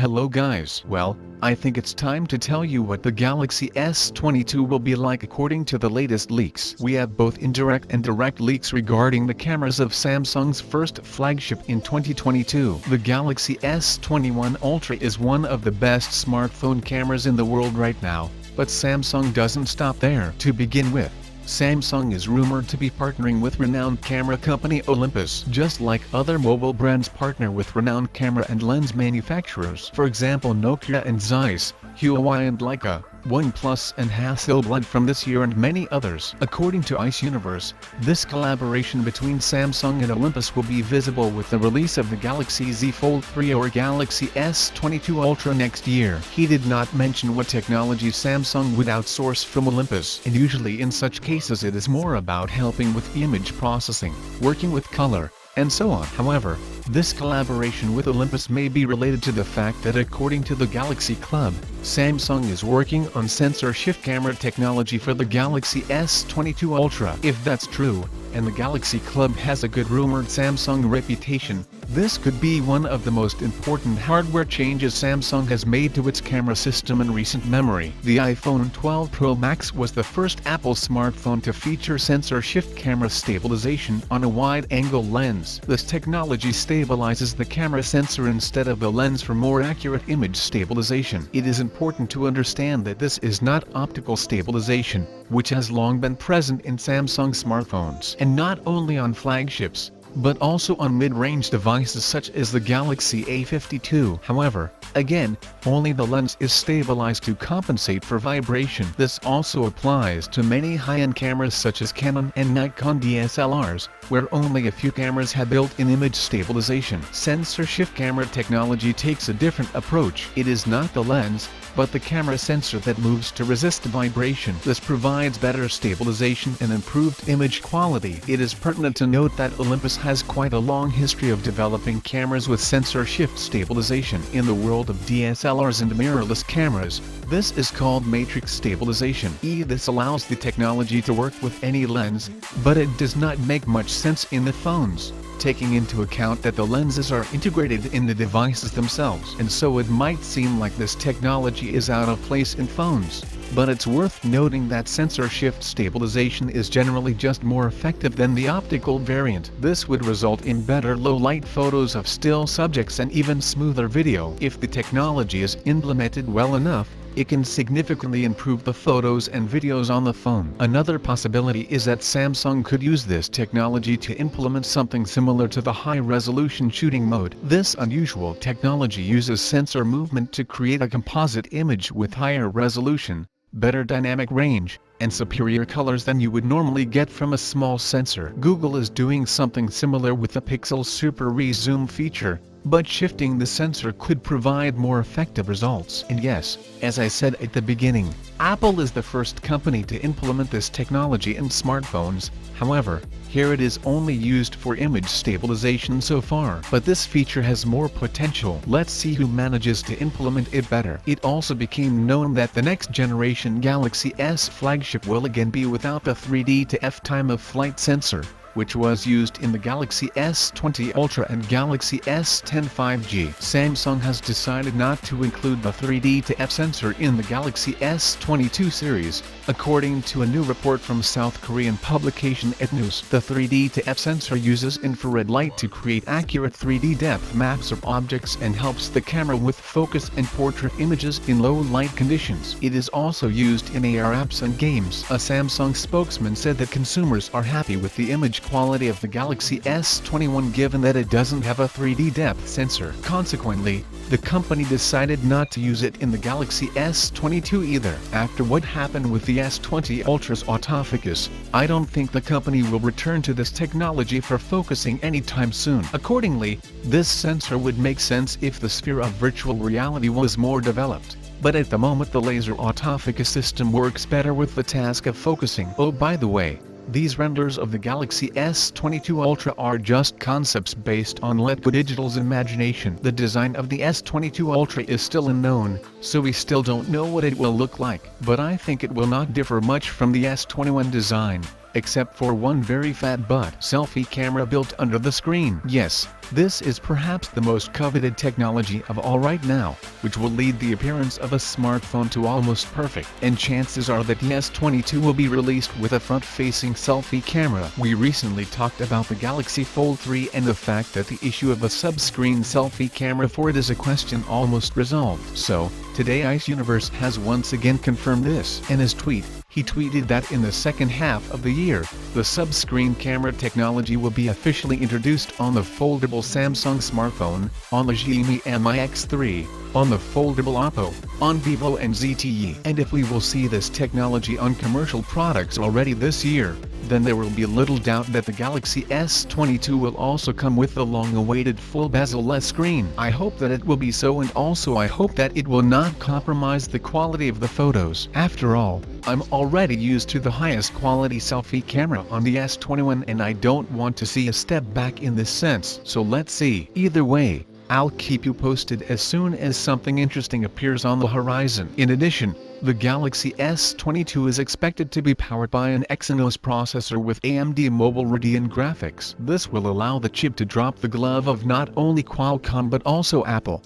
Hello guys. Well, I think it's time to tell you what the Galaxy S22 will be like according to the latest leaks. We have both indirect and direct leaks regarding the cameras of Samsung's first flagship in 2022. The Galaxy S21 Ultra is one of the best smartphone cameras in the world right now, but Samsung doesn't stop there. To begin with, Samsung is rumored to be partnering with renowned camera company Olympus, just like other mobile brands partner with renowned camera and lens manufacturers. For example, Nokia and Zeiss, Huawei and Leica, OnePlus and Hasselblad from this year, and many others. According to Ice Universe, this collaboration between Samsung and Olympus will be visible with the release of the Galaxy Z Fold 3 or Galaxy S22 Ultra next year. He did not mention what technology Samsung would outsource from Olympus, and usually in such cases it is more about helping with image processing, working with color, and so on. However, this collaboration with Olympus may be related to the fact that according to the Galaxy Club, Samsung is working on sensor shift camera technology for the Galaxy S22 Ultra. If that's true, and the Galaxy Club has a good rumored Samsung reputation, this could be one of the most important hardware changes Samsung has made to its camera system in recent memory. The iPhone 12 Pro Max was the first Apple smartphone to feature sensor shift camera stabilization on a wide-angle lens. This technology stabilizes the camera sensor instead of the lens for more accurate image stabilization. It is important to understand that this is not optical stabilization, which has long been present in Samsung smartphones, and not only on flagships, but also on mid-range devices such as the Galaxy A52. However, again, only the lens is stabilized to compensate for vibration. This also applies to many high-end cameras such as Canon and Nikon DSLRs, where only a few cameras have built-in image stabilization. Sensor shift camera technology takes a different approach. It is not the lens, but the camera sensor that moves to resist vibration. This provides better stabilization and improved image quality. It is pertinent to note that Olympus has quite a long history of developing cameras with sensor shift stabilization. In the world of DSLRs and mirrorless cameras, this is called matrix stabilization. This allows the technology to work with any lens, but it does not make much sense in the phones, taking into account that the lenses are integrated in the devices themselves, and so it might seem like this technology is out of place in phones. But it's worth noting that sensor shift stabilization is generally just more effective than the optical variant. This would result in better low-light photos of still subjects and even smoother video. If the technology is implemented well enough, it can significantly improve the photos and videos on the phone. Another possibility is that Samsung could use this technology to implement something similar to the high-resolution shooting mode. This unusual technology uses sensor movement to create a composite image with higher resolution, better dynamic range, and superior colors than you would normally get from a small sensor. Google is doing something similar with the Pixel Super Rezoom feature, but shifting the sensor could provide more effective results. And yes, as I said at the beginning, Apple is the first company to implement this technology in smartphones. However, here it is only used for image stabilization so far, but this feature has more potential. Let's see who manages to implement it better. It also became known that the next generation Galaxy S flagship will again be without the 3D to F time of flight sensor, which was used in the Galaxy S20 Ultra and Galaxy S10 5G. Samsung has decided not to include the 3D to F sensor in the Galaxy S22 series, according to a new report from South Korean publication Etnews. The 3D to F sensor uses infrared light to create accurate 3D depth maps of objects and helps the camera with focus and portrait images in low light conditions. It is also used in AR apps and games. A Samsung spokesman said that consumers are happy with the image quality of the Galaxy S21 given that it doesn't have a 3D depth sensor. Consequently, the company decided not to use it in the Galaxy S22 either. After what happened with the S20 Ultra's autofocus, I don't think the company will return to this technology for focusing anytime soon. Accordingly, this sensor would make sense if the sphere of virtual reality was more developed. But at the moment the laser autofocus system works better with the task of focusing. Oh, by the way, these renders of the Galaxy S22 Ultra are just concepts based on Letgo Digital's imagination. The design of the S22 Ultra is still unknown, so we still don't know what it will look like. But I think it will not differ much from the S21 design. except for one very fat butt selfie camera built under the screen. Yes, this is perhaps the most coveted technology of all right now, which will lead the appearance of a smartphone to almost perfect. And chances are that the S22 will be released with a front-facing selfie camera. We recently talked about the Galaxy Fold 3 and the fact that the issue of a sub-screen selfie camera for it is a question almost resolved. So, today Ice Universe has once again confirmed this. In his tweet, he tweeted that in the second half of the year, the sub-screen camera technology will be officially introduced on the foldable Samsung smartphone, on the Xiaomi Mi X3, on the foldable Oppo, on Vivo and ZTE. And if we will see this technology on commercial products already this year, then there will be little doubt that the Galaxy S22 will also come with the long-awaited full bezel-less screen. I hope that it will be so, and also I hope that it will not compromise the quality of the photos. After all, I'm already used to the highest quality selfie camera on the S21 and I don't want to see a step back in this sense. So let's see. Either way, I'll keep you posted as soon as something interesting appears on the horizon. In addition, the Galaxy S22 is expected to be powered by an Exynos processor with AMD Mobile Radeon graphics. This will allow the chip to drop the glove of not only Qualcomm but also Apple.